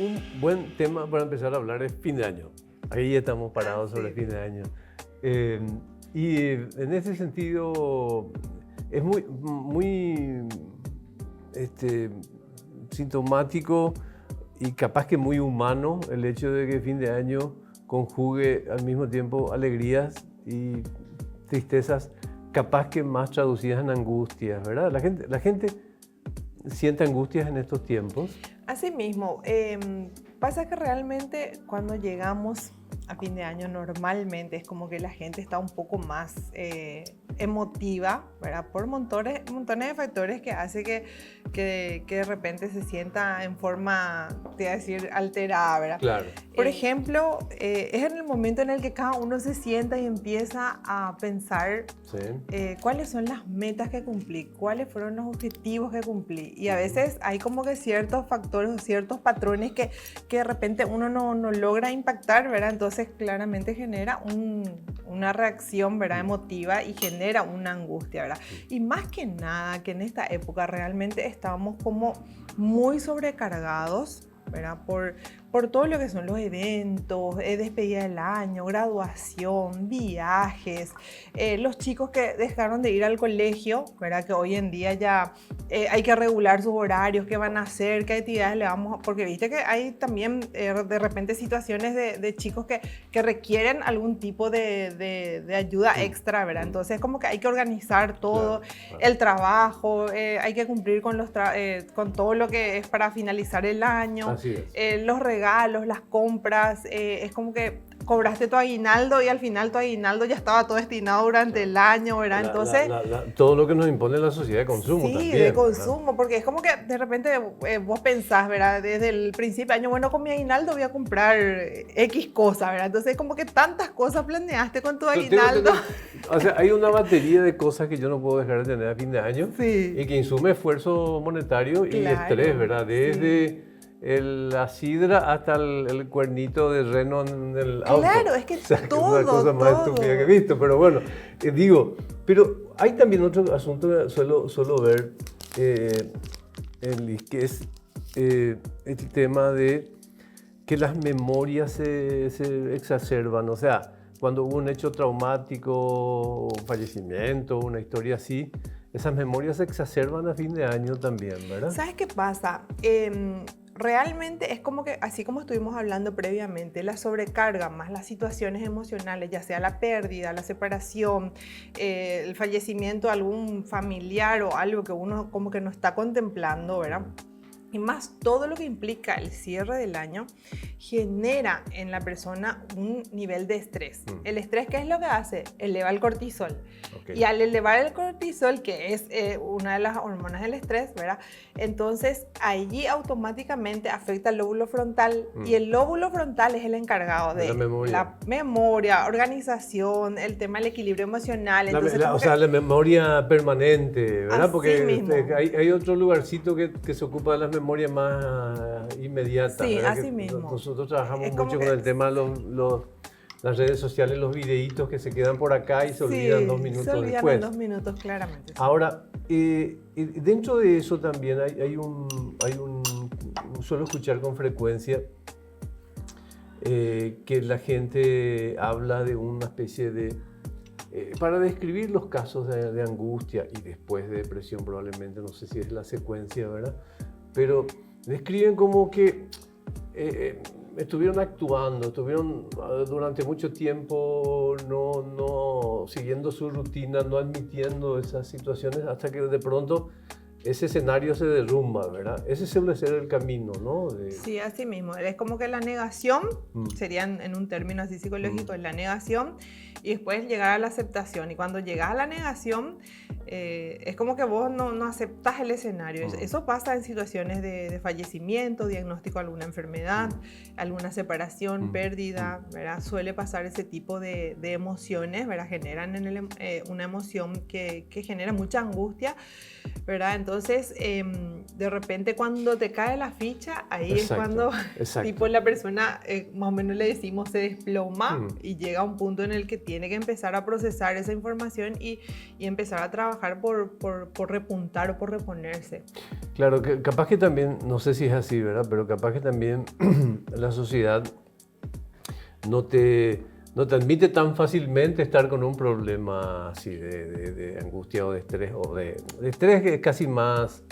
un buen tema para empezar a hablar es fin de año. Ahí estamos parados sobre fin de año. Y en ese sentido es muy sintomático y capaz que muy humano el hecho de que fin de año conjugue al mismo tiempo alegrías y tristezas, capaz que más traducidas en angustias, ¿verdad? La gente siente angustias en estos tiempos. Así mismo, pasa que realmente cuando llegamos a fin de año normalmente es como que la gente está un poco más emotiva, ¿verdad? Por montones de factores que hace que de repente se sienta en forma, te voy a decir, alterada, ¿verdad? Claro. Por ejemplo, es en el momento en el que cada uno se sienta y empieza a pensar cuáles son las metas que cumplí, cuáles fueron los objetivos que cumplí. Y a veces hay como que ciertos factores o ciertos patrones que de repente uno no logra impactar, ¿verdad? Entonces claramente genera una reacción, ¿verdad? Emotiva y genera una angustia, ¿verdad? Y más que nada que en esta época realmente estábamos como muy sobrecargados, ¿verdad? Por todo lo que son los eventos, despedida del año, graduación, viajes, los chicos que dejaron de ir al colegio, ¿verdad? Que hoy en día ya hay que regular sus horarios, qué van a hacer, qué actividades le vamos a... Porque viste que hay también de repente situaciones de chicos que requieren algún tipo de ayuda extra, ¿verdad? Entonces como que hay que organizar todo, el trabajo, hay que cumplir con todo lo que es para finalizar el año. Así es. Los regalos, las compras, es como que cobraste tu aguinaldo y al final tu aguinaldo ya estaba todo destinado durante el año, ¿verdad? Entonces, todo lo que nos impone la sociedad de consumo también. Sí, de consumo, ¿verdad? Porque es como que de repente vos pensás, ¿verdad? Desde el principio de año, bueno, con mi aguinaldo voy a comprar X cosa, ¿verdad? Entonces, como que tantas cosas planeaste con tu aguinaldo. O sea, hay una batería de cosas que yo no puedo dejar de tener a fin de año y que insume esfuerzo monetario y estrés, ¿verdad? Desde la sidra hasta el cuernito de reno en el auto. Claro, es que todo, es una cosa más estúpida que he visto, pero bueno, pero hay también otro asunto que suelo ver, que es el tema de que las memorias se exacerban, o sea, cuando hubo un hecho traumático, un fallecimiento, una historia así, esas memorias se exacerban a fin de año también, ¿verdad? ¿Sabes qué pasa? Realmente es como que, así como estuvimos hablando previamente, la sobrecarga más las situaciones emocionales, ya sea la pérdida, la separación, el fallecimiento de algún familiar o algo que uno como que no está contemplando, ¿verdad? Y más todo lo que implica el cierre del año genera en la persona un nivel de estrés. El estrés, ¿qué es lo que hace? Eleva el cortisol. Y al elevar el cortisol, que es una de las hormonas del estrés, ¿verdad? Entonces, allí automáticamente afecta el lóbulo frontal. Y el lóbulo frontal es el encargado de la memoria, organización, el tema del equilibrio emocional. Entonces, la memoria permanente, ¿verdad? Así porque mismo. Hay otro lugarcito que se ocupa de las memorias más inmediatas. Sí, ¿verdad? así mismo. Nosotros trabajamos mucho con el tema de las redes sociales, los videitos que se quedan por acá y se olvidan 2 minutos después. Se olvidan en 2 minutos, claramente. Sí. Ahora, dentro de eso también suelo escuchar con frecuencia que la gente habla de una especie de... para describir los casos de angustia y después de depresión probablemente, no sé si es la secuencia, ¿verdad? Pero describen como que estuvieron actuando, estuvieron durante mucho tiempo no siguiendo su rutina, no admitiendo esas situaciones hasta que de pronto ese escenario se derrumba, ¿verdad? Ese suele ser el camino, ¿no? Sí, así mismo. Es como que la negación, sería en un término así psicológico, es la negación, y después llegar a la aceptación. Y cuando llegas a la negación, es como que vos no aceptas el escenario. Eso pasa en situaciones de fallecimiento, diagnóstico de alguna enfermedad, alguna separación, pérdida, ¿verdad? Suele pasar ese tipo de emociones, ¿verdad? Generan una emoción que genera mucha angustia, ¿verdad? Entonces, Entonces, de repente cuando te cae la ficha, ahí Exacto, es cuando exacto. tipo la persona, más o menos le decimos, se desploma y llega a un punto en el que tiene que empezar a procesar esa información y empezar a trabajar por repuntar o por reponerse. Claro, que capaz que también, no sé si es así, ¿verdad? Pero capaz que también la sociedad no te admite tan fácilmente estar con un problema así de angustia o de estrés, de estrés que es casi más,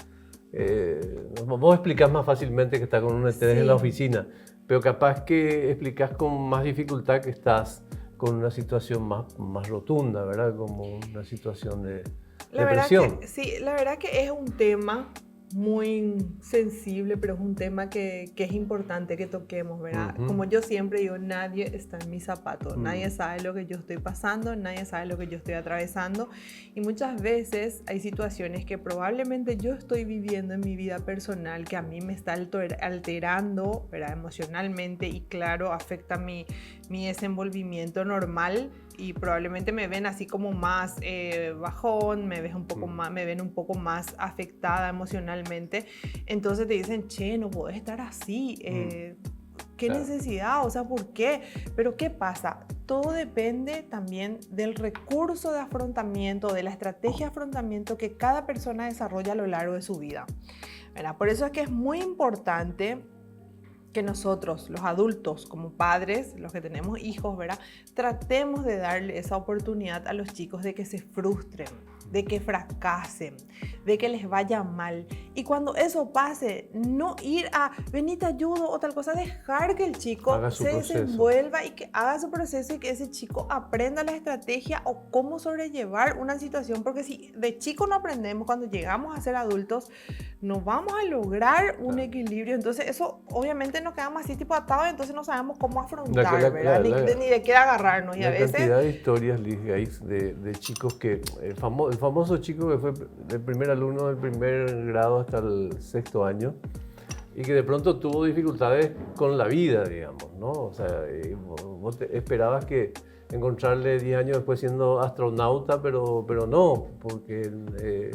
vos explicás más fácilmente que estás con un estrés en la oficina, pero capaz que explicás con más dificultad que estás con una situación más rotunda, ¿verdad? Como una situación de depresión. Sí, la verdad que es un tema muy sensible, pero es un tema que es importante que toquemos, ¿verdad? Como yo siempre digo, nadie está en mis zapatos, nadie sabe lo que yo estoy pasando, nadie sabe lo que yo estoy atravesando, y muchas veces hay situaciones que probablemente yo estoy viviendo en mi vida personal que a mí me está alterando, ¿verdad? Emocionalmente, y claro, afecta mi desenvolvimiento normal, y probablemente me ven así como más bajón, me ven un poco más afectada emocionalmente. Entonces te dicen, che, no puedes estar así, ¿qué necesidad? O sea, ¿por qué? Pero ¿qué pasa? Todo depende también del recurso de afrontamiento, de la estrategia de afrontamiento que cada persona desarrolla a lo largo de su vida, ¿verdad? Por eso es que es muy importante que nosotros, los adultos, como padres, los que tenemos hijos, ¿verdad?, tratemos de darle esa oportunidad a los chicos de que se frustren, de que fracasen, de que les vaya mal. Y cuando eso pase, no ir a vení te ayudo o tal cosa, dejar que el chico se desenvuelva y que haga su proceso, y que ese chico aprenda la estrategia o cómo sobrellevar una situación, porque si de chico no aprendemos, cuando llegamos a ser adultos no vamos a lograr un equilibrio. Entonces eso obviamente nos quedamos así tipo atados, entonces no sabemos cómo afrontar, ¿verdad? Ni de qué agarrarnos. Y a veces cantidad de historias, Liz, de chicos que, el famoso chico que fue el primer alumno del primer grado hasta el sexto año, y que de pronto tuvo dificultades con la vida, digamos, ¿no? O sea, vos esperabas que encontrarle 10 años después siendo astronauta, pero no, porque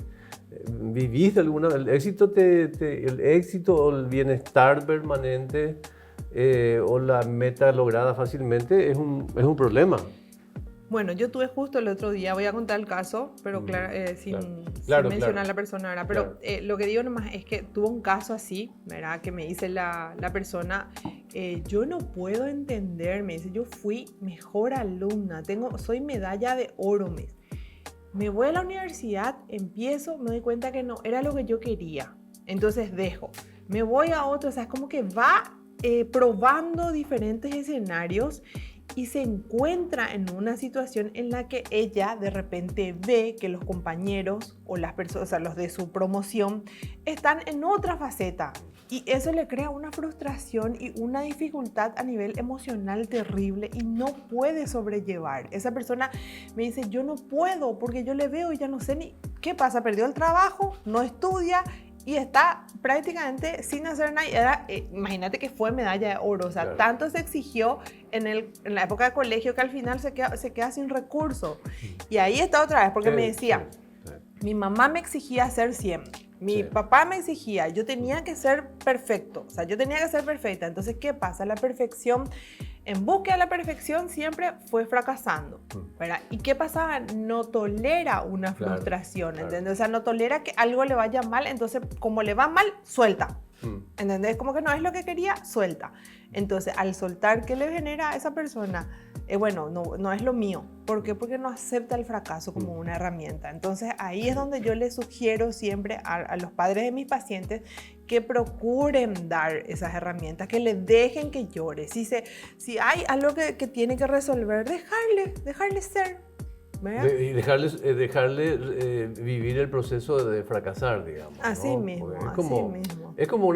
vivís de alguna manera, el éxito o el bienestar permanente o la meta lograda fácilmente es un problema. Bueno, yo tuve justo el otro día, voy a contar el caso, pero sin mencionar a la persona, ¿verdad? Pero lo que digo nomás es que tuvo un caso así, ¿verdad? Que me dice la persona, yo no puedo entender, me dice, yo fui mejor alumna, soy medalla de oro, me voy a la universidad, empiezo, me doy cuenta que no era lo que yo quería, entonces dejo, me voy a otro, o sea, es como que va probando diferentes escenarios y se encuentra en una situación en la que ella de repente ve que los compañeros o las personas, o sea, los de su promoción, están en otra faceta. Y eso le crea una frustración y una dificultad a nivel emocional terrible y no puede sobrellevar. Esa persona me dice, yo no puedo porque yo le veo y ya no sé ni qué pasa. Perdió el trabajo, no estudia y está prácticamente sin hacer nada. Imagínate que fue medalla de oro. O sea, tanto se exigió en la época de colegio que al final se queda sin recursos. Y ahí está otra vez porque me decía, mi mamá me exigía hacer 100. Mi papá me exigía, yo tenía que ser perfecto, o sea, yo tenía que ser perfecta. Entonces, ¿qué pasa? La perfección, en búsqueda de la perfección, siempre fue fracasando, ¿verdad? ¿Y qué pasaba? No tolera una frustración, ¿entendés? O sea, no tolera que algo le vaya mal, entonces, como le va mal, suelta, ¿entendés? Como que no es lo que quería, suelta. Entonces, al soltar, ¿qué le genera a esa persona? Bueno, no es lo mío. ¿Por qué? Porque no acepta el fracaso como una herramienta. Entonces, ahí es donde yo le sugiero siempre a los padres de mis pacientes que procuren dar esas herramientas, que le dejen que llore. Si hay algo que tiene que resolver, dejarle ser. Y dejarle vivir el proceso de fracasar, digamos. Así ¿no? mismo, Es como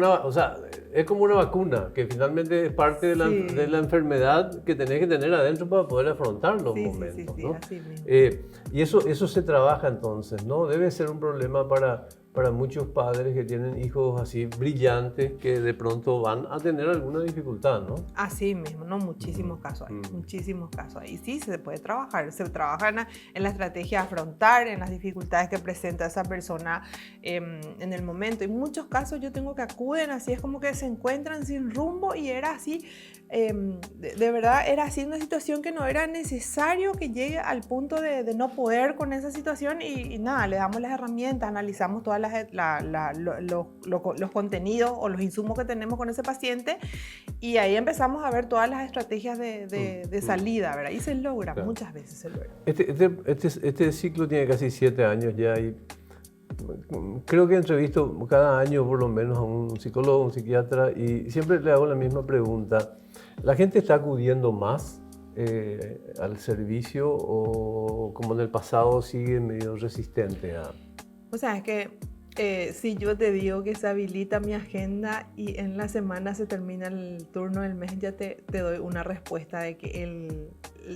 una vacuna, que finalmente es parte de la enfermedad que tenés que tener adentro para poder afrontar los momentos. Sí, ¿no? así mismo. Y eso se trabaja entonces, ¿no? Debe ser un problema para muchos padres que tienen hijos así brillantes que de pronto van a tener alguna dificultad, ¿no? Así mismo, ¿no? Muchísimos casos hay, muchísimos casos hay. Y sí, se puede trabajar, se trabaja en la estrategia de afrontar, en las dificultades que presenta esa persona en el momento. En muchos casos yo tengo que acuden así, es como que se encuentran sin rumbo y era así, de verdad era así una situación que no era necesario que llegue al punto de no poder con esa situación y nada, le damos las herramientas, analizamos todas los contenidos o los insumos que tenemos con ese paciente y ahí empezamos a ver todas las estrategias de salida, ¿verdad? Y se logra, claro. Muchas veces se logra. Este ciclo tiene casi 7 años ya y creo que entrevisto cada año por lo menos a un psicólogo, un psiquiatra y siempre le hago la misma pregunta. ¿La gente está acudiendo más al servicio o como en el pasado sigue medio resistente a...? O sea, es que si yo te digo que se habilita mi agenda y en la semana se termina el turno del mes, ya te doy una respuesta de que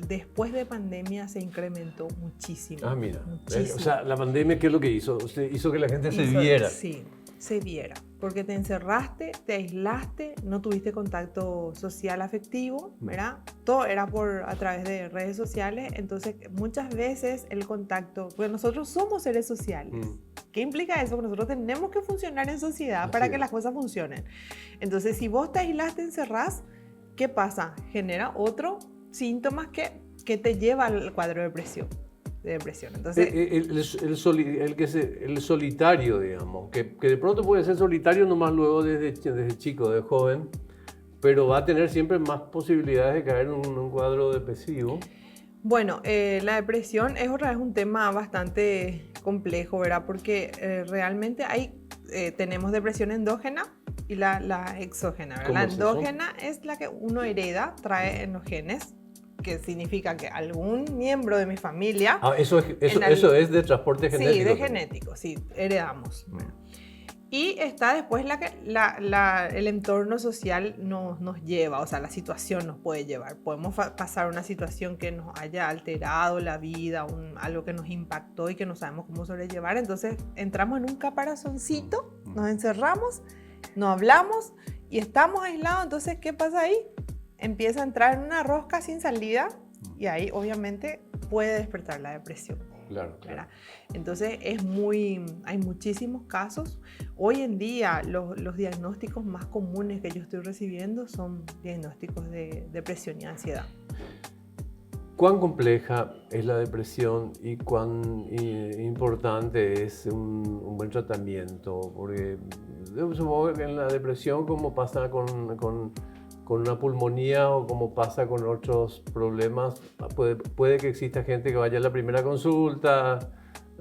después de pandemia se incrementó muchísimo. Ah, mira. Muchísimo. O sea, la pandemia, ¿qué es lo que hizo? Hizo que la gente se viera. Sí, se viera. Porque te encerraste, te aislaste, no tuviste contacto social afectivo, ¿verdad? Todo era a través de redes sociales. Entonces, muchas veces el contacto... Porque nosotros somos seres sociales. ¿Qué implica eso? Que nosotros tenemos que funcionar en sociedad para que las cosas funcionen. Entonces, si vos te aislás, te encerrás, ¿qué pasa? Genera otros síntomas que te lleva al cuadro de depresión. Entonces, el solitario, digamos, que de pronto puede ser solitario nomás luego desde chico, de joven, pero va a tener siempre más posibilidades de caer en un cuadro depresivo. Bueno, la depresión es otra vez un tema bastante complejo, ¿verdad? Porque realmente tenemos depresión endógena y la exógena, ¿verdad? La endógena es la que uno hereda, trae en los genes, que significa que algún miembro de mi familia... Eso es de transporte genético. Sí, de genético, sí, heredamos. Y está después el entorno social nos lleva, o sea, la situación nos puede llevar. Podemos pasar una situación que nos haya alterado la vida, algo que nos impactó y que no sabemos cómo sobrellevar. Entonces entramos en un caparazoncito, nos encerramos, no hablamos y estamos aislados. Entonces, ¿qué pasa ahí? Empieza a entrar en una rosca sin salida y ahí obviamente puede despertar la depresión. Claro. Entonces hay muchísimos casos. Hoy en día los diagnósticos más comunes que yo estoy recibiendo son diagnósticos de depresión y ansiedad. ¿Cuán compleja es la depresión y cuán importante es un buen tratamiento? Porque yo supongo que en la depresión, como pasa con una pulmonía o como pasa con otros problemas, puede que exista gente que vaya a la primera consulta,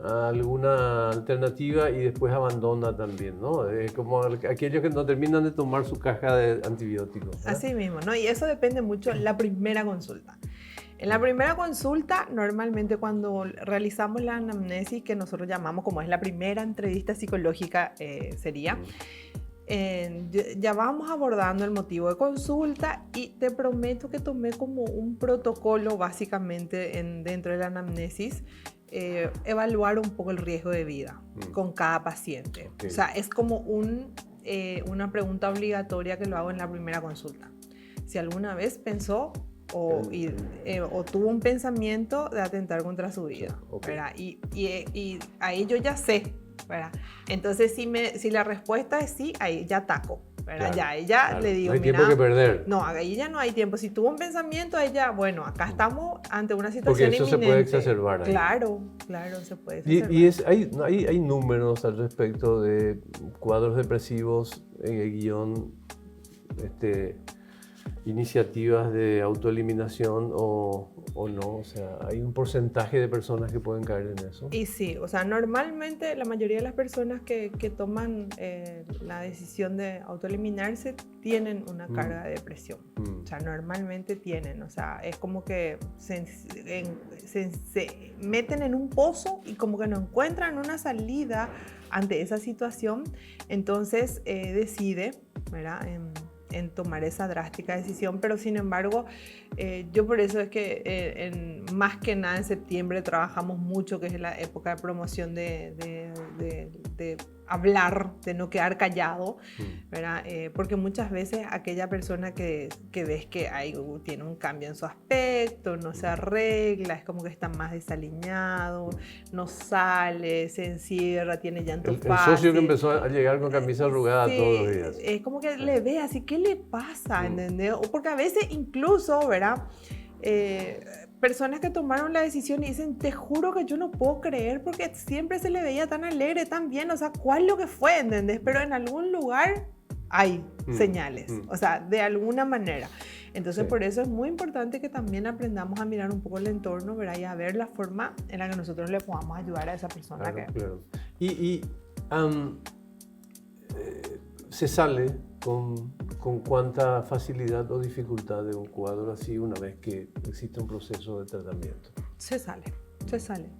a alguna alternativa y después abandona también, ¿no? Es como aquellos que no terminan de tomar su caja de antibióticos, ¿verdad? Así mismo, ¿no? Y eso depende mucho de la primera consulta. En la primera consulta, normalmente cuando realizamos la anamnesis, que nosotros llamamos como es la primera entrevista psicológica, sería... ya vamos abordando el motivo de consulta y te prometo que tomé como un protocolo básicamente dentro de la anamnesis, evaluar un poco el riesgo de vida con cada paciente. Okay. O sea, es como una pregunta obligatoria que lo hago en la primera consulta. Si alguna vez pensó o tuvo un pensamiento de atentar contra su vida, okay. ¿Verdad? Y ahí yo ya sé, ¿verdad? Entonces, si la respuesta es sí, ahí ya ataco, ¿verdad? Claro, ya le digo, no hay tiempo que perder. No, ahí ya no hay tiempo. Si tuvo un pensamiento, ahí ya, bueno, acá estamos ante una situación inminente. Porque eso se puede exacerbar ahí. Claro, se puede exacerbar. Y hay números al respecto de cuadros depresivos, iniciativas de autoeliminación o no, o sea, hay un porcentaje de personas que pueden caer en eso. Y sí, o sea, normalmente la mayoría de las personas que toman la decisión de autoeliminarse tienen una carga de depresión. O sea, normalmente tienen, o sea, es como que se meten en un pozo y como que no encuentran una salida ante esa situación, entonces decide, ¿verdad?, en tomar esa drástica decisión, pero sin embargo, yo por eso es que más que nada en septiembre trabajamos mucho, que es la época de promoción de hablar, de no quedar callado, ¿verdad? Porque muchas veces aquella persona que ves que tiene un cambio en su aspecto, no se arregla, es como que está más desaliñado, no sale, se encierra, tiene llanto fácil. El socio que empezó a llegar con camisa arrugada todos los días. Es como que le ve así, ¿qué le pasa? ¿Entendés? Porque a veces incluso, ¿verdad? Personas que tomaron la decisión y dicen, te juro que yo no puedo creer porque siempre se le veía tan alegre, tan bien, o sea, ¿cuál es lo que fue? ¿Entendés? Pero en algún lugar hay señales, o sea, de alguna manera. Entonces, por eso es muy importante que también aprendamos a mirar un poco el entorno, ¿verdad? Y a ver la forma en la que nosotros le podamos ayudar a esa persona. Claro. Se sale con cuánta facilidad o dificultad de un cuadro así una vez que existe un proceso de tratamiento. Se sale.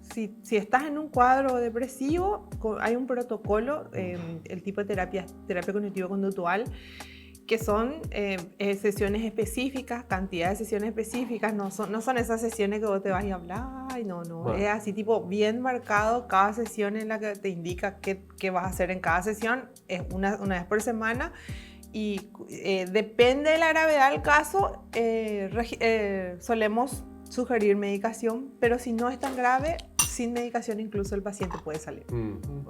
Si estás en un cuadro depresivo, hay un protocolo, el tipo de terapia cognitivo-conductual, que son sesiones específicas, cantidad de sesiones específicas, no son esas sesiones que vos te vas y hablas, no, bueno. Es así tipo bien marcado cada sesión en la que te indica qué vas a hacer en cada sesión, es una vez por semana, y depende de la gravedad del caso, solemos sugerir medicación, pero si no es tan grave, sin medicación incluso el paciente puede salir.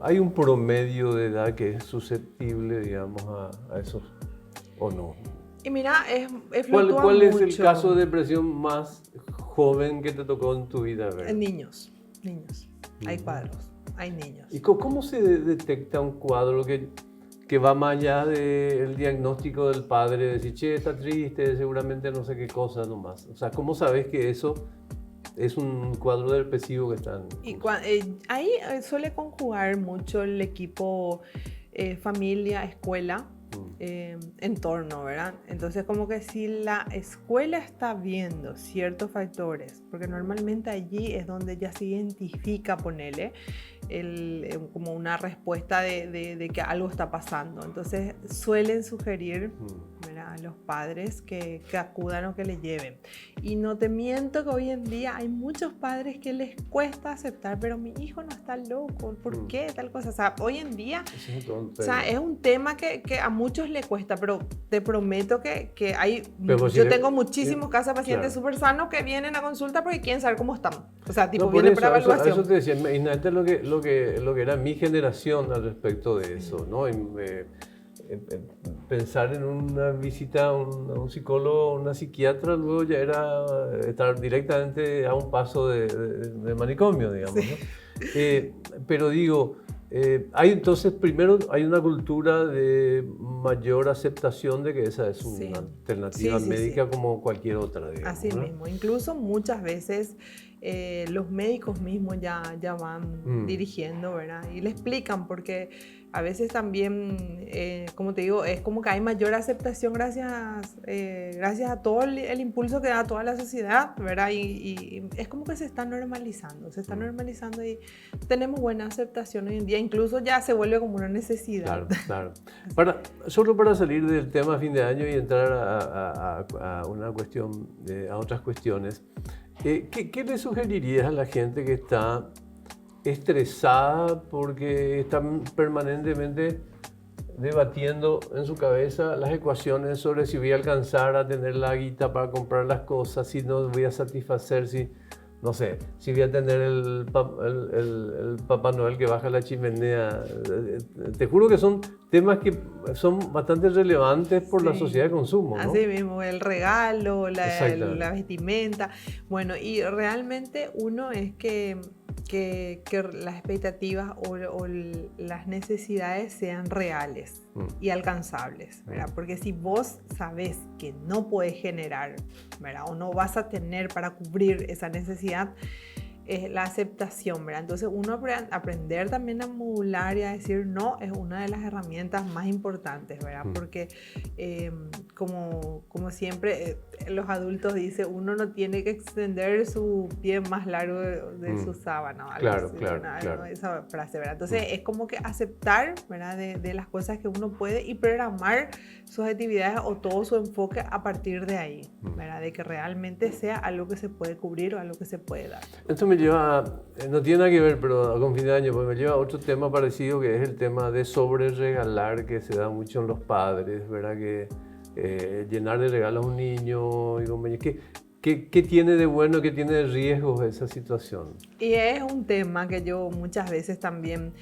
¿Hay un promedio de edad que es susceptible, digamos, a esos o no? Y mira, ¿Cuál es el caso de depresión más joven que te tocó en tu vida? Niños. Hay cuadros, hay niños. ¿Y cómo se detecta un cuadro que va más allá del diagnóstico del padre, de decir, che, está triste, seguramente no sé qué cosa nomás? O sea, ¿cómo sabes que eso es un cuadro depresivo que está en... Ahí suele conjugar mucho el equipo familia, escuela, entorno, ¿verdad? Entonces, como que si la escuela está viendo ciertos factores, porque normalmente allí es donde ya se identifica, ponele, como una respuesta de que algo está pasando. Entonces, suelen sugerir, ¿verdad?, a los padres que acudan o que le lleven. Y no te miento que hoy en día hay muchos padres que les cuesta aceptar, pero mi hijo no está loco, ¿por qué tal cosa? O sea, hoy en día, es un tema que a muchos le cuesta, pero te prometo que hay... Yo tengo muchísimos casos de pacientes súper sanos que vienen a consulta porque quieren saber cómo están. O sea, tipo, vienen para evaluación. Eso te decía, imagínate lo que era mi generación al respecto de eso, ¿no? Pensar en una visita a un psicólogo o una psiquiatra luego ya era estar directamente a un paso de manicomio, digamos, ¿no? Pero digo, entonces primero hay una cultura de mayor aceptación de que esa es una alternativa médica como cualquier otra, digamos, así, ¿no? Mismo, incluso muchas veces los médicos mismos ya van dirigiendo, ¿verdad? Y le explican porque a veces también, como te digo, es como que hay mayor aceptación gracias a todo el impulso que da toda la sociedad, ¿verdad? Y es como que se está normalizando y tenemos buena aceptación hoy en día, incluso ya se vuelve como una necesidad. Claro. Solo para salir del tema fin de año y entrar a una cuestión, a otras cuestiones, ¿qué le sugerirías a la gente que está estresada porque están permanentemente debatiendo en su cabeza las ecuaciones sobre si voy a alcanzar a tener la guita para comprar las cosas, si no voy a satisfacer, si voy a tener el Papá Noel que baja la chimenea? Te juro que son temas que son bastante relevantes por la sociedad de consumo, ¿no? Así mismo, el regalo, la vestimenta. Bueno, y realmente uno es que las expectativas o las necesidades sean reales y alcanzables, ¿verdad? Porque si vos sabés que no podés generar, ¿verdad?, o no vas a tener para cubrir esa necesidad, la aceptación, ¿verdad? Entonces uno aprender también a modular y a decir no es una de las herramientas más importantes, ¿verdad? Porque como siempre los adultos dicen, uno no tiene que extender su pie más largo de su sábana. Claro. Esa frase, ¿verdad? Entonces es como que aceptar, ¿verdad?, de las cosas que uno puede y programar sus actividades o todo su enfoque a partir de ahí, ¿verdad? De que realmente sea algo que se puede cubrir o algo que se puede dar. Esto me lleva, no tiene nada que ver, pero con fin de año, pues me lleva a otro tema parecido, que es el tema de sobre regalar, que se da mucho en los padres, ¿verdad? Que llenar de regalos a un niño y compañía. ¿Qué tiene de bueno, qué tiene de riesgos esa situación? Y es un tema que yo muchas veces también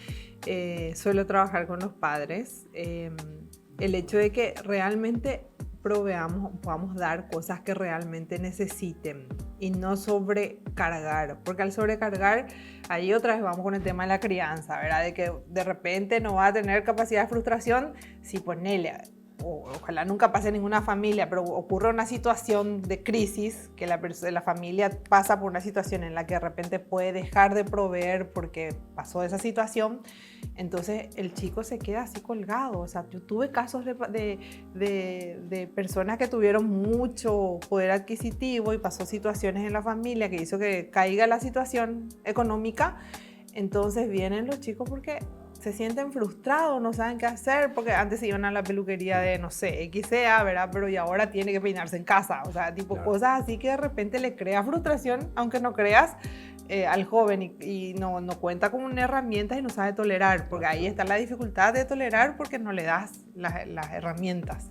suelo trabajar con los padres. El hecho de que realmente podamos dar cosas que realmente necesiten y no sobrecargar, porque al sobrecargar, ahí otra vez vamos con el tema de la crianza, ¿verdad? De que de repente no va a tener capacidad de frustración si ponele, ojalá nunca pase en ninguna familia, pero ocurre una situación de crisis, que la familia pasa por una situación en la que de repente puede dejar de proveer porque pasó esa situación, entonces el chico se queda así colgado. O sea, yo tuve casos de personas que tuvieron mucho poder adquisitivo y pasó situaciones en la familia que hizo que caiga la situación económica, entonces vienen los chicos porque se sienten frustrados, no saben qué hacer, porque antes se iban a la peluquería de, no sé, XCA, ¿verdad? Pero y ahora tiene que peinarse en casa, o sea, tipo claro, cosas así que de repente le crea frustración, aunque no creas, al joven y no cuenta con una herramienta y no sabe tolerar, porque ahí está la dificultad de tolerar porque no le das las herramientas.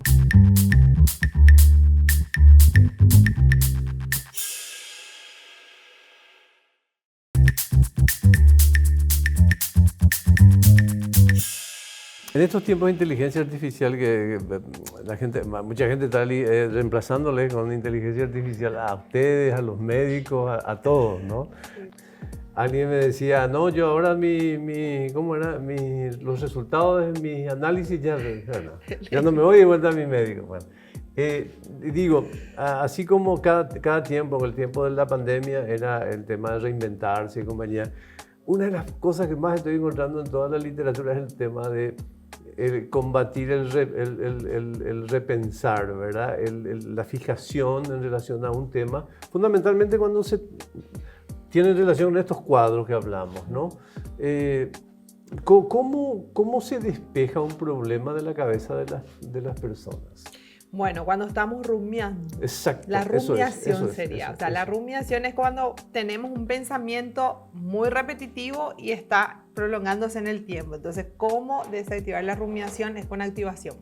En estos tiempos de inteligencia artificial, que mucha gente está reemplazándole con inteligencia artificial a ustedes, a los médicos, a todos, ¿no? Alguien me decía, no, yo ahora los resultados de mis análisis ya no me voy de vuelta a mi médico. Bueno, digo, así como cada tiempo, el tiempo de la pandemia era el tema de reinventarse y compañía, una de las cosas que más estoy encontrando en toda la literatura es el tema de combatir el repensar, ¿verdad? La fijación en relación a un tema, fundamentalmente cuando se tiene relación con estos cuadros que hablamos, ¿no? ¿Cómo se despeja un problema de la cabeza de las personas? Bueno, cuando estamos rumiando. Exacto. La rumiación sería. O sea, la rumiación es cuando tenemos un pensamiento muy repetitivo y está prolongándose en el tiempo. Entonces, ¿cómo desactivar la rumiación? Es con activación.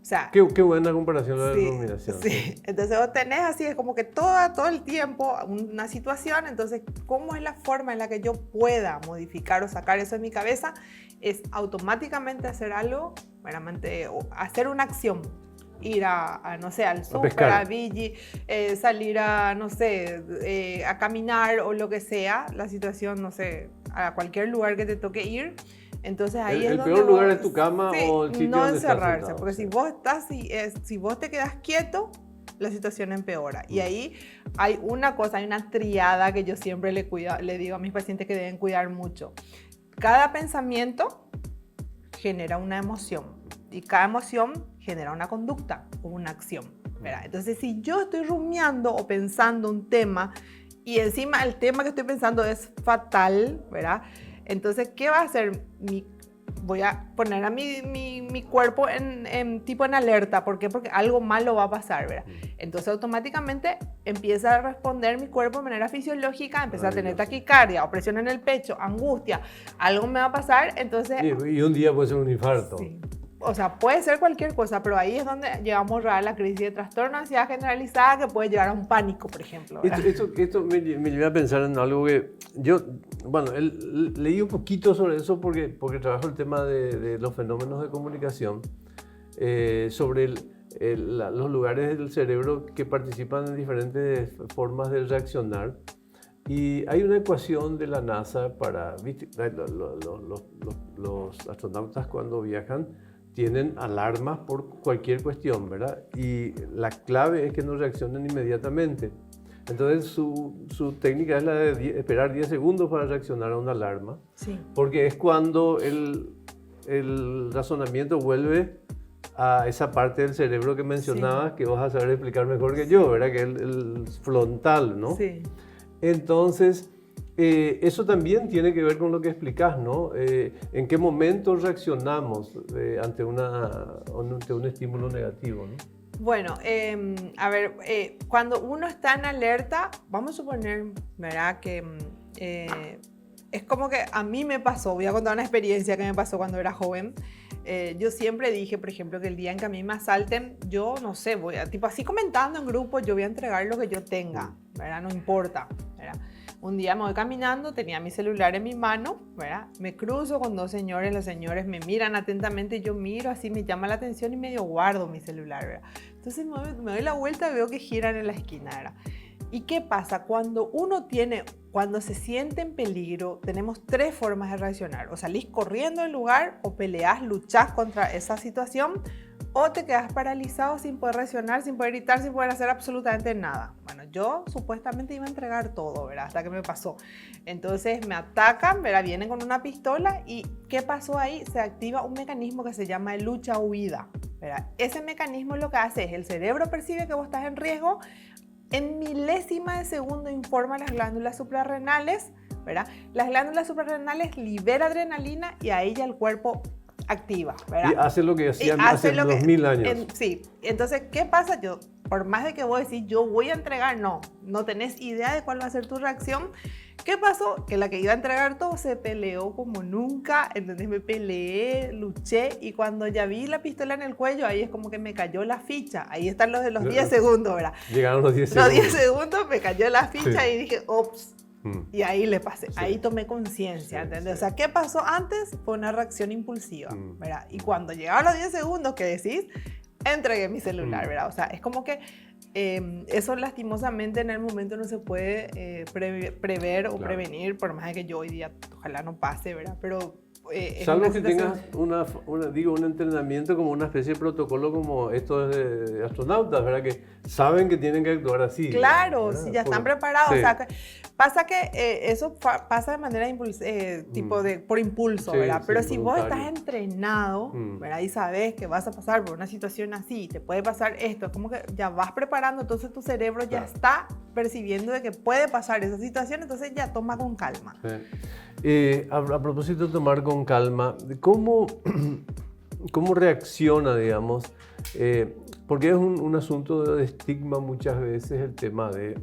O sea, qué buena comparación la de la rumiación. Sí. Entonces, vos tenés así, es como que todo el tiempo una situación. Entonces, ¿cómo es la forma en la que yo pueda modificar o sacar eso de mi cabeza? Es automáticamente hacer algo, meramente, hacer una acción. Ir no sé, al súper, a Vigi, salir no sé, a caminar o lo que sea, la situación, no sé, a cualquier lugar que te toque ir. Entonces ahí es donde el peor lugar es tu cama, sí, o el sitio no donde encerrarse, estás sentado, porque sí. si vos te quedas quieto, la situación empeora. Y ahí hay una triada que yo siempre le digo a mis pacientes que deben cuidar mucho. Cada pensamiento genera una emoción y cada emoción genera una conducta o una acción, ¿verdad? Entonces, si yo estoy rumiando o pensando un tema y encima el tema que estoy pensando es fatal, ¿verdad? Entonces, ¿qué va a hacer? Voy a poner a mi cuerpo tipo en alerta. ¿Por qué? Porque algo malo va a pasar, ¿verdad? Entonces, automáticamente empieza a responder mi cuerpo de manera fisiológica, empieza a tener taquicardia, opresión en el pecho, angustia, algo me va a pasar, entonces... Y un día puede ser un infarto. Sí. O sea, puede ser cualquier cosa, pero ahí es donde llegamos a la crisis de trastorno de ansiedad generalizada que puede llevar a un pánico, por ejemplo. Esto me lleva a pensar en algo que yo, bueno, leí un poquito sobre eso porque trabajo el tema de los fenómenos de comunicación, sobre los lugares del cerebro que participan en diferentes formas de reaccionar. Y hay una ecuación de la NASA para, ¿viste? Los astronautas cuando viajan tienen alarmas por cualquier cuestión, ¿verdad? Y la clave es que no reaccionen inmediatamente. Entonces su técnica es la de esperar 10 segundos para reaccionar a una alarma. Sí. Porque es cuando el razonamiento vuelve a esa parte del cerebro que mencionabas, sí, que vas a saber explicar mejor que yo, ¿verdad? Que es el frontal, ¿no? Sí. Entonces, eso también tiene que ver con lo que explicás, ¿no? ¿En qué momento reaccionamos ante un estímulo negativo, ¿no? Bueno, a ver, cuando uno está en alerta, vamos a suponer, ¿verdad? Que es como que a mí me pasó, voy a contar una experiencia que me pasó cuando era joven. Yo siempre dije, por ejemplo, que el día en que a mí me asalten, yo no sé, voy a, tipo así comentando en grupo, yo voy a entregar lo que yo tenga, ¿verdad? No importa, ¿verdad? Un día me voy caminando, tenía mi celular en mi mano, ¿verdad? Me cruzo con dos señores, los señores me miran atentamente, yo miro, así me llama la atención y medio guardo mi celular, ¿verdad? Entonces me doy la vuelta y veo que giran en la esquina, ¿verdad? ¿Y qué pasa? Cuando se siente en peligro, tenemos tres formas de reaccionar. O salís corriendo del lugar, o peleás, luchás contra esa situación, o te quedas paralizado sin poder reaccionar, sin poder gritar, sin poder hacer absolutamente nada. Bueno, yo supuestamente iba a entregar todo, ¿verdad? Hasta que me pasó. Entonces me atacan, ¿verdad? Vienen con una pistola y ¿qué pasó ahí? Se activa un mecanismo que se llama lucha-huida, ¿verdad? Ese mecanismo lo que hace es el cerebro percibe que vos estás en riesgo, en milésima de segundo informa a las glándulas suprarrenales, ¿verdad? Las glándulas suprarrenales liberan adrenalina y ahí ya el cuerpo activa, ¿verdad? Y hace lo que hacían hace 2000 años. Sí, entonces, ¿qué pasa? Por más de que vos decís, yo voy a entregar, no tenés idea de cuál va a ser tu reacción. ¿Qué pasó? Que la que iba a entregar todo se peleó como nunca, entonces me peleé, luché y cuando ya vi la pistola en el cuello, ahí es como que me cayó la ficha. Ahí están los de los 10 segundos, ¿verdad? Llegaron los 10 segundos. Los 10 segundos me cayó la ficha sí. Y dije, ops. Y ahí le pasé, ahí tomé conciencia, ¿entendés? O sea, ¿qué pasó antes? Fue una reacción impulsiva, ¿verdad? Y cuando llegaron los 10 segundos que decís, entregué mi celular, ¿verdad? O sea, es como que eso lastimosamente en el momento no se puede prever o prevenir, por más de que yo hoy día ojalá no pase, ¿verdad? Pero salvo que tengas un entrenamiento como una especie de protocolo como estos de astronautas, ¿verdad? Que saben que tienen que actuar así. Claro, ¿verdad? Si ya están preparados. Sí. O sea, pasa que eso pasa de manera por impulso, Sí, ¿verdad? Pero sí, si vos estás entrenado, ¿verdad? Y sabes que vas a pasar por una situación así, te puede pasar esto, es como que ya vas preparando, entonces tu cerebro ya está percibiendo de que puede pasar esa situación, entonces ya toma con calma. Sí. A propósito de tomar con calma, ¿cómo reacciona, digamos? Porque es un asunto de estigma muchas veces el tema de...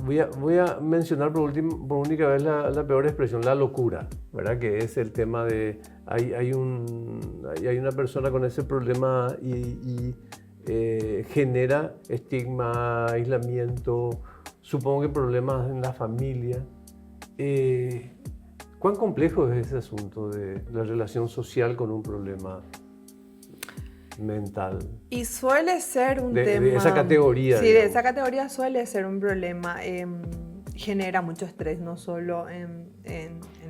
Voy a mencionar por única vez la peor expresión, la locura, ¿verdad? Que es el tema de... Hay una persona con ese problema y genera estigma, aislamiento, supongo que problemas en la familia. ¿Cuán complejo es ese asunto de la relación social con un problema mental? Y suele ser un tema... De esa categoría. Sí, digamos. De esa categoría suele ser un problema. Genera mucho estrés, no solo en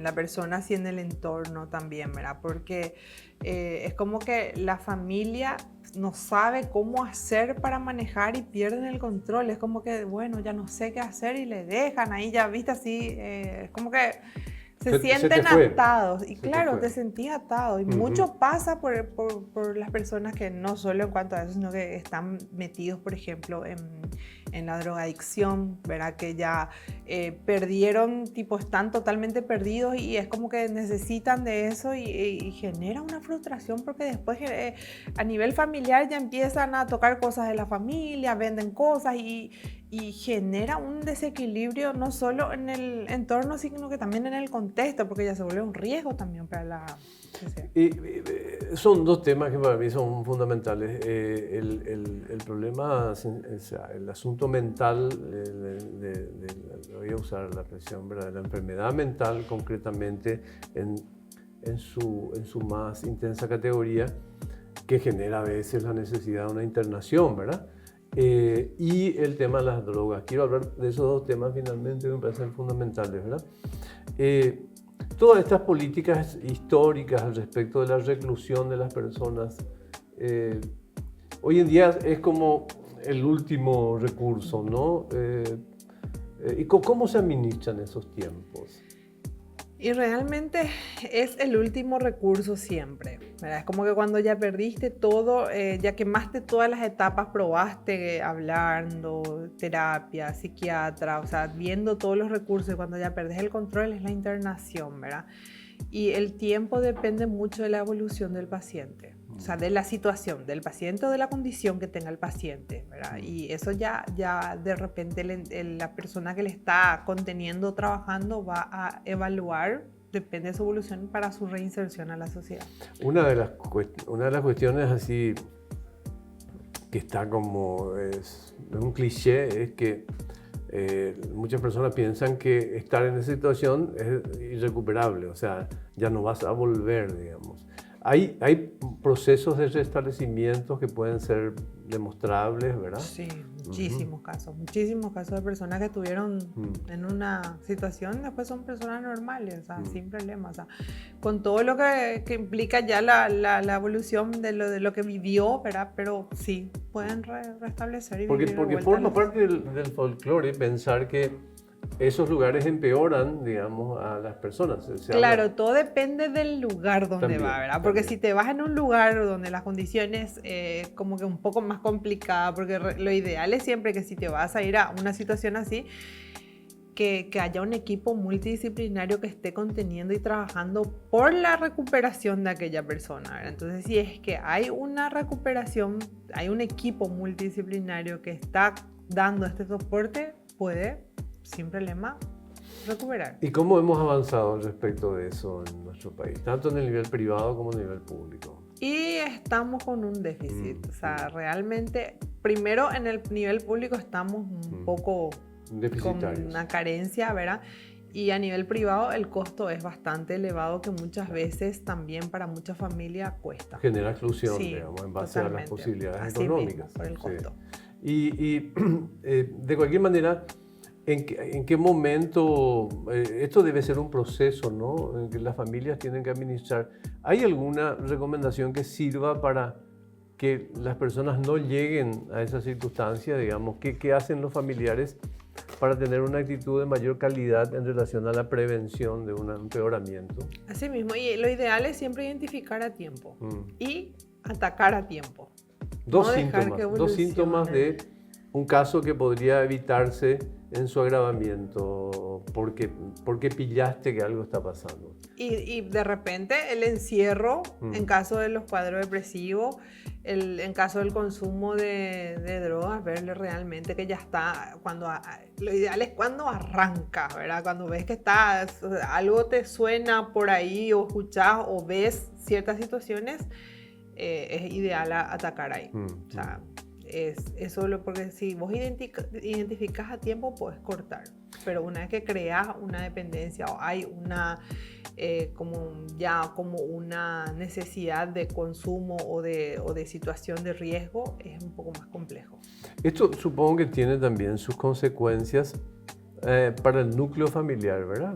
la persona, sino en el entorno también, ¿verdad? Porque es como que la familia no sabe cómo hacer para manejar y pierden el control. Es como que, bueno, ya no sé qué hacer y le dejan ahí, ya viste así, es como que... Se sienten atados y claro, te sentís atado y mucho pasa por las personas que no solo en cuanto a eso, sino que están metidos, por ejemplo, en la drogadicción, ¿verdad? Que ya perdieron, están totalmente perdidos y es como que necesitan de eso y genera una frustración porque después a nivel familiar ya empiezan a tocar cosas de la familia, venden cosas y genera un desequilibrio no solo en el entorno, sino que también en el contexto, porque ya se vuelve un riesgo también para la sociedad. Y son dos temas que para mí son fundamentales. El problema, el asunto mental, voy a usar la expresión, ¿verdad? La enfermedad mental concretamente en su más intensa categoría, que genera a veces la necesidad de una internación, ¿verdad? Y el tema de las drogas. Quiero hablar de esos dos temas finalmente que me parecen fundamentales, ¿verdad? Todas estas políticas históricas al respecto de la reclusión de las personas, hoy en día es como el último recurso, ¿no? ¿Y cómo se administran esos tiempos? Y realmente es el último recurso siempre, ¿verdad? Es como que cuando ya perdiste todo, ya quemaste todas las etapas, probaste hablando, terapia, psiquiatra, o sea, viendo todos los recursos, y cuando ya perdés el control es la internación, ¿verdad? Y el tiempo depende mucho de la evolución del paciente, O sea, de la situación del paciente o de la condición que tenga el paciente, ¿verdad? Y eso ya de repente la persona que le está conteniendo, trabajando, va a evaluar, depende de su evolución, para su reinserción a la sociedad. Una de las cuestiones así que está como es un cliché es que muchas personas piensan que estar en esa situación es irrecuperable, o sea, ya no vas a volver, digamos. Hay procesos de restablecimiento que pueden ser demostrables, ¿verdad? Sí, muchísimos casos de personas que estuvieron en una situación, después son personas normales, o sea, sin problemas, o sea, con todo lo que implica ya la evolución de lo que vivió, ¿verdad? Pero sí, pueden restablecer y vivir. Porque forma parte del folclore pensar que esos lugares empeoran, digamos, a las personas. Claro, todo depende del lugar donde también, va, ¿verdad? Porque si te vas en un lugar donde las condiciones como que un poco más complicadas, porque lo ideal es siempre que si te vas a ir a una situación así, que haya un equipo multidisciplinario que esté conteniendo y trabajando por la recuperación de aquella persona, ¿verdad? Entonces, si es que hay una recuperación, hay un equipo multidisciplinario que está dando este soporte, puede, sin problema, recuperar. ¿Y cómo hemos avanzado respecto de eso en nuestro país? Tanto en el nivel privado como en el nivel público. Y estamos con un déficit. O sea, realmente, primero en el nivel público estamos un poco con una carencia, ¿verdad? Y a nivel privado el costo es bastante elevado, que muchas veces también para muchas familias cuesta. Genera exclusión, sí, digamos, en base a las posibilidades económicas. Mismo, por el costo. Sí. Y de cualquier manera, ¿en qué momento? Esto debe ser un proceso, ¿no? En que las familias tienen que administrar. ¿Hay alguna recomendación que sirva para que las personas no lleguen a esa circunstancia, digamos? ¿Qué hacen los familiares para tener una actitud de mayor calidad en relación a la prevención de un empeoramiento? Así mismo, y lo ideal es siempre identificar a tiempo y atacar a tiempo. Dos síntomas de un caso que podría evitarse en su agravamiento porque pillaste que algo está pasando. Y de repente el encierro, en caso de los cuadros depresivos, en caso del consumo de drogas, verle realmente que ya está, lo ideal es cuando arranca, ¿verdad? Cuando ves que algo te suena por ahí, o escuchas o ves ciertas situaciones, es ideal atacar ahí. O sea, porque si vos identificas a tiempo, puedes cortar. Pero una vez que creas una dependencia o hay como una necesidad de consumo o de situación de riesgo, es un poco más complejo. Esto supongo que tiene también sus consecuencias para el núcleo familiar, ¿verdad?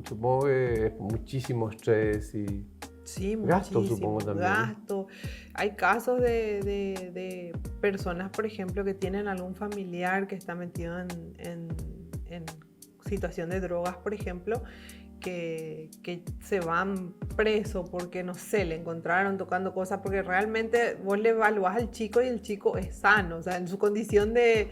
Supongo que es muchísimo estrés y sí, gasto, supongo también. Gasto. Hay casos de personas, por ejemplo, que tienen algún familiar que está metido en situación de drogas, por ejemplo, que se van presos porque, no sé, le encontraron tocando cosas, porque realmente vos le evaluás al chico y el chico es sano, o sea, en su condición de...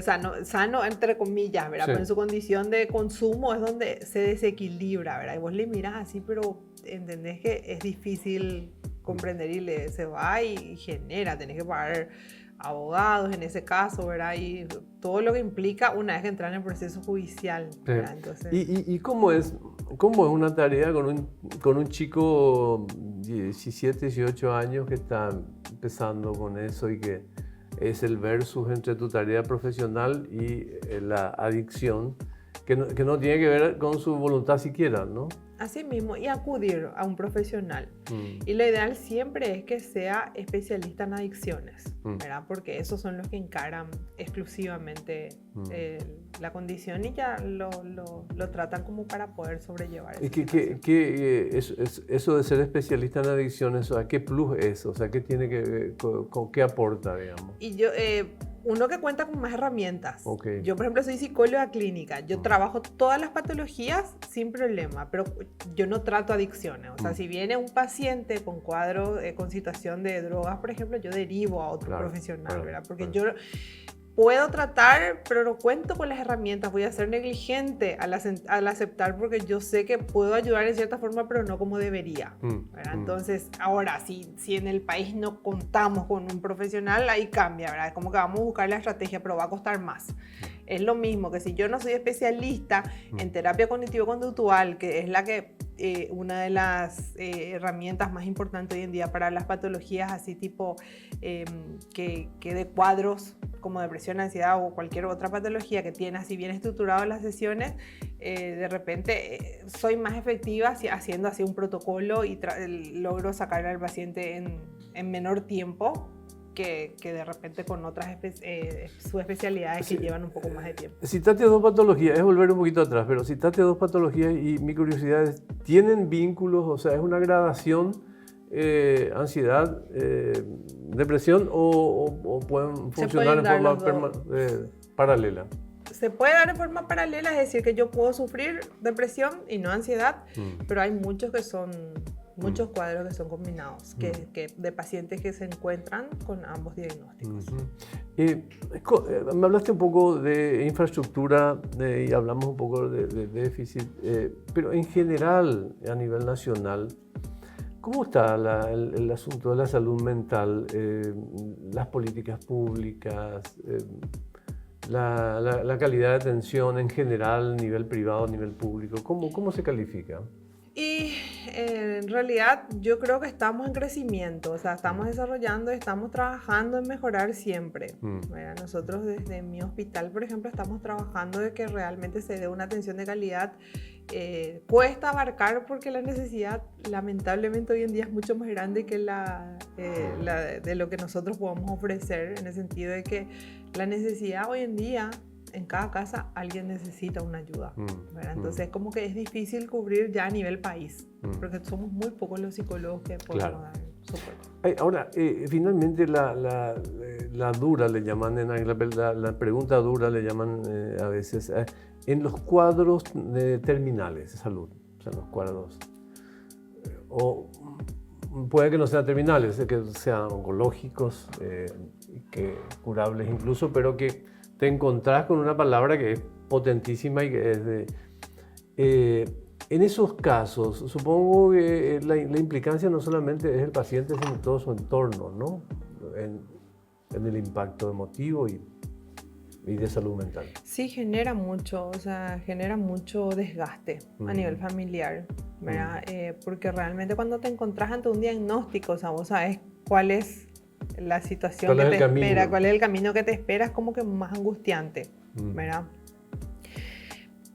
sano entre comillas, ¿verdad? Sí. Pero en su condición de consumo es donde se desequilibra, ¿verdad? Y vos le mirás así, pero entendés que es difícil comprender y se va y genera, tenés que pagar abogados en ese caso, ¿verdad? Y todo lo que implica una vez que entran en el proceso judicial, ¿verdad? Entonces... ¿Y cómo es una tarea con un chico de 17, 18 años que está empezando con eso y que es el versus entre tu tarea profesional y la adicción, que no tiene que ver con su voluntad siquiera, ¿no? Así mismo, y acudir a un profesional. Y lo ideal siempre es que sea especialista en adicciones, ¿verdad? Porque esos son los que encaran exclusivamente la condición y ya lo tratan como para poder sobrellevar eso. Eso de ser especialista en adicciones, o sea, ¿qué plus es? O sea, ¿qué tiene con qué aporta, digamos? Y uno que cuenta con más herramientas. Okay. Yo, por ejemplo, soy psicóloga clínica. Yo trabajo todas las patologías sin problema, pero yo no trato adicciones. O sea, si viene un paciente con cuadro, con situación de drogas, por ejemplo, yo derivo a otro profesional, ¿verdad? Porque puedo tratar, pero no cuento con las herramientas, voy a ser negligente al aceptar porque yo sé que puedo ayudar en cierta forma, pero no como debería. Entonces, ahora, si en el país no contamos con un profesional, ahí cambia, ¿verdad? Es como que vamos a buscar la estrategia, pero va a costar más. Es lo mismo que si yo no soy especialista en terapia cognitivo-conductual, que es una de las herramientas más importantes hoy en día para las patologías así tipo que de cuadros como depresión, ansiedad o cualquier otra patología que tiene así bien estructurado las sesiones, de repente soy más efectiva haciendo así un protocolo y logro sacarle al paciente en menor tiempo que de repente con otras subespecialidades que llevan un poco más de tiempo. Citaste dos patologías, es volver un poquito atrás, pero citaste dos patologías y mi curiosidad es, ¿tienen vínculos? O sea, ¿es una gradación, ansiedad, depresión o pueden funcionar en forma paralela? Se puede dar de forma paralela, es decir, que yo puedo sufrir depresión y no ansiedad, pero hay muchos cuadros que son combinados, de pacientes que se encuentran con ambos diagnósticos. Me hablaste un poco de infraestructura y hablamos un poco de déficit, pero en general, a nivel nacional, ¿cómo está el asunto de la salud mental, las políticas públicas, la calidad de atención en general, a nivel privado, a nivel público? ¿Cómo se califica? Y en realidad yo creo que estamos en crecimiento, o sea, estamos desarrollando, estamos trabajando en mejorar siempre. Nosotros desde mi hospital, por ejemplo, estamos trabajando de que realmente se dé una atención de calidad. Cuesta abarcar porque la necesidad lamentablemente hoy en día es mucho más grande que de lo que nosotros podamos ofrecer, en el sentido de que la necesidad hoy en día en cada casa alguien necesita una ayuda, entonces como que es difícil cubrir ya a nivel país, porque somos muy pocos los psicólogos que podemos dar soporte. Ahora, finalmente la dura le llaman, la pregunta dura le llaman a veces, en los cuadros terminales de salud, o sea, los cuadros, o puede que no sean terminales, que sean oncológicos, que curables incluso, pero que te encontrás con una palabra que es potentísima y que es en esos casos, supongo que la implicancia no solamente es el paciente, sino todo su entorno, ¿no? En el impacto emotivo y de salud mental. Sí, genera mucho desgaste a nivel familiar, ¿verdad? Porque realmente cuando te encontrás ante un diagnóstico, o sea, vos sabes cuál es la situación que te espera, cuál es el camino que te espera, es como que más angustiante, ¿verdad?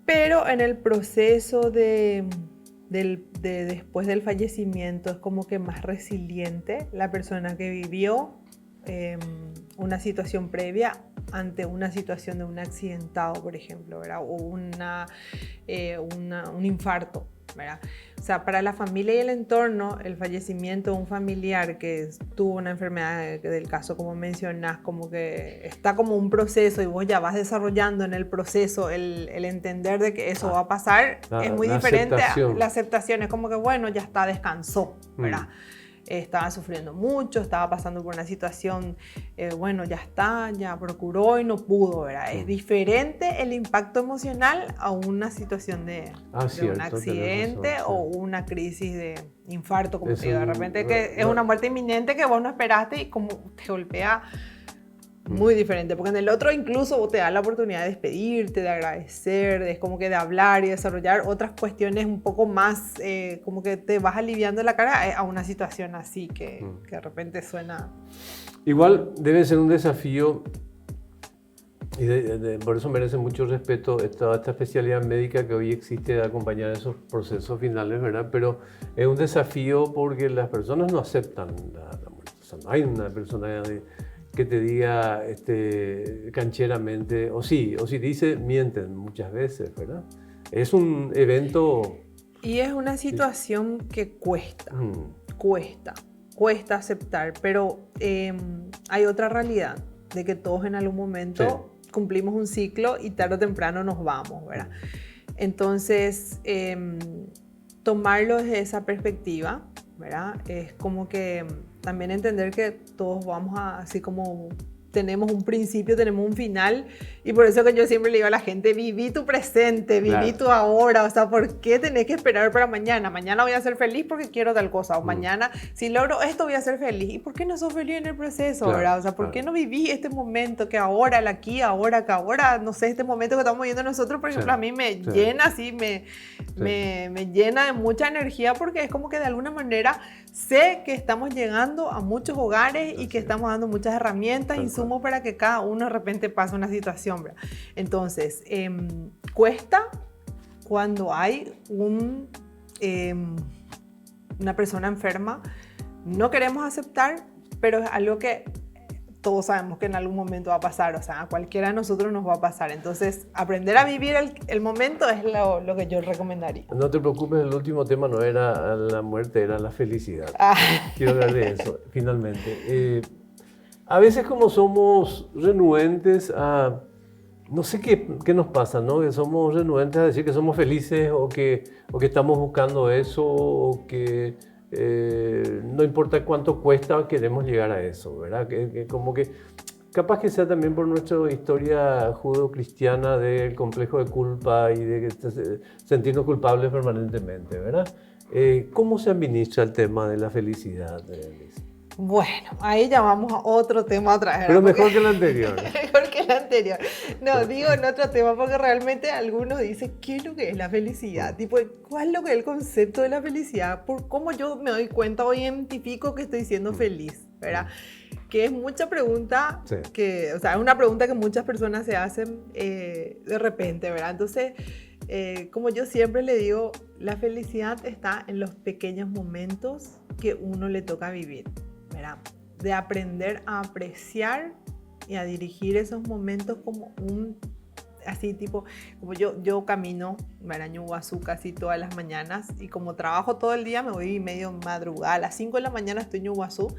Pero en el proceso después del fallecimiento es como que más resiliente la persona que vivió una situación previa ante una situación de un accidentado, por ejemplo, ¿verdad? O un infarto, ¿verdad? O sea, para la familia y el entorno, el fallecimiento de un familiar que tuvo una enfermedad del caso, como mencionás, como que está como un proceso y vos ya vas desarrollando en el proceso el entender de que eso va a pasar, es muy diferente a la aceptación. Es como que, bueno, ya está, descansó, ¿verdad? Estaba sufriendo mucho, estaba pasando por una situación, bueno, ya está, ya procuró y no pudo, ¿verdad? Es diferente el impacto emocional a una situación de un accidente o una crisis de infarto, como te digo, de repente que es una muerte inminente que vos no esperaste y como te golpea. Muy diferente, porque en el otro incluso te da la oportunidad de despedirte, de agradecer, es como que de hablar y desarrollar otras cuestiones un poco más, como que te vas aliviando la cara a una situación así que de repente suena... Igual debe ser un desafío y por eso merece mucho respeto esta especialidad médica que hoy existe de acompañar esos procesos finales, ¿verdad? Pero es un desafío porque las personas no aceptan la muerte, o sea, no hay una persona que te diga cancheramente, o si dice, mienten muchas veces, ¿verdad? Es un evento... Y es una situación que cuesta aceptar, pero hay otra realidad, de que todos en algún momento cumplimos un ciclo y tarde o temprano nos vamos, ¿verdad? Entonces, tomarlo desde esa perspectiva, ¿verdad? Es como que también entender que todos vamos así como tenemos un principio, tenemos un final, y por eso que yo siempre le digo a la gente, viví tu presente, viví tu ahora, o sea, ¿por qué tenés que esperar para mañana? Mañana voy a ser feliz porque quiero tal cosa, o mañana, si logro esto, voy a ser feliz. ¿Y por qué no sos feliz en el proceso, verdad? O sea, ¿por qué no viví este momento que ahora, el aquí, ahora, que ahora, no sé, este momento que estamos viviendo nosotros, por ejemplo, a mí me llena así, me llena de mucha energía, porque es como que de alguna manera sé que estamos llegando a muchos hogares y que estamos dando muchas herramientas, insumos para que cada uno de repente pase una situación, ¿verdad? Entonces, cuesta cuando hay una persona enferma, no queremos aceptar, pero es algo que todos sabemos que en algún momento va a pasar, o sea, a cualquiera de nosotros nos va a pasar. Entonces, aprender a vivir el momento es lo que yo recomendaría. No te preocupes, el último tema no era la muerte, era la felicidad. Quiero hablar de eso, finalmente. A veces como somos renuentes a... No sé qué nos pasa, ¿no? Que somos renuentes a decir que somos felices o que estamos buscando eso o que no importa cuánto cuesta, queremos llegar a eso, ¿verdad? Como que capaz que sea también por nuestra historia judeocristiana del complejo de culpa y de sentirnos culpables permanentemente, ¿verdad? ¿Cómo se administra el tema de la felicidad, Liz? Bueno, ahí ya vamos a otro tema otra vez. Pero mejor que el anterior. Mejor que el anterior. No, digo en otro tema porque realmente algunos dicen, ¿qué es lo que es la felicidad? Tipo, ¿cuál es lo que es el concepto de la felicidad? Por cómo yo me doy cuenta o identifico que estoy siendo feliz, ¿verdad? Que es mucha pregunta, o sea, es una pregunta que muchas personas se hacen de repente, ¿verdad? Entonces, como yo siempre le digo, la felicidad está en los pequeños momentos que uno le toca vivir, ¿verdad? De aprender a apreciar y a dirigir esos momentos como así tipo, como yo camino en Ñuguazú casi todas las mañanas y como trabajo todo el día me voy medio madrugada, a las 5 de la mañana estoy en Ñuguazú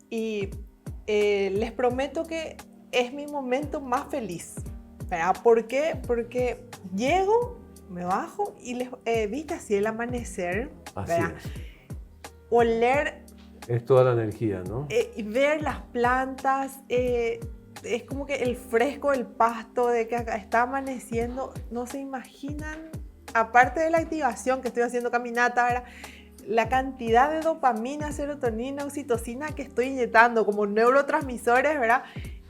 y les prometo que es mi momento más feliz, ¿verdad? ¿Por qué? Porque llego, me bajo y viste así el amanecer, ¿verdad? Oler... Es toda la energía, ¿no? Y ver las plantas, es como que el fresco del pasto, de que acá está amaneciendo, no se imaginan, aparte de la activación que estoy haciendo caminata, ¿verdad? La cantidad de dopamina, serotonina, oxitocina que estoy inyectando como neurotransmisores, ¿verdad?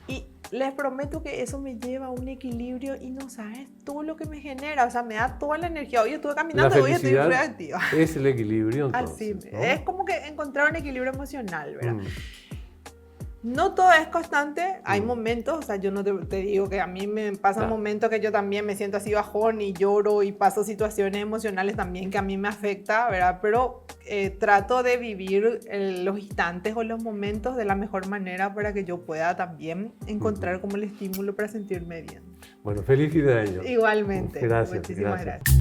Y les prometo que eso me lleva a un equilibrio y no sabes todo lo que me genera, o sea, me da toda la energía. Hoy estuve caminando y hoy estoy reactiva. Es el equilibrio, entonces, así, ¿no? Es como que encontrar un equilibrio emocional, ¿verdad? No todo es constante, hay momentos, o sea, yo no te digo que a mí me pasan momentos que yo también me siento así bajón y lloro y paso situaciones emocionales también que a mí me afecta, ¿verdad? Pero trato de vivir los instantes o los momentos de la mejor manera para que yo pueda también encontrar como el estímulo para sentirme bien. Bueno, feliz fin de año. Igualmente. Gracias. Muchísimas gracias.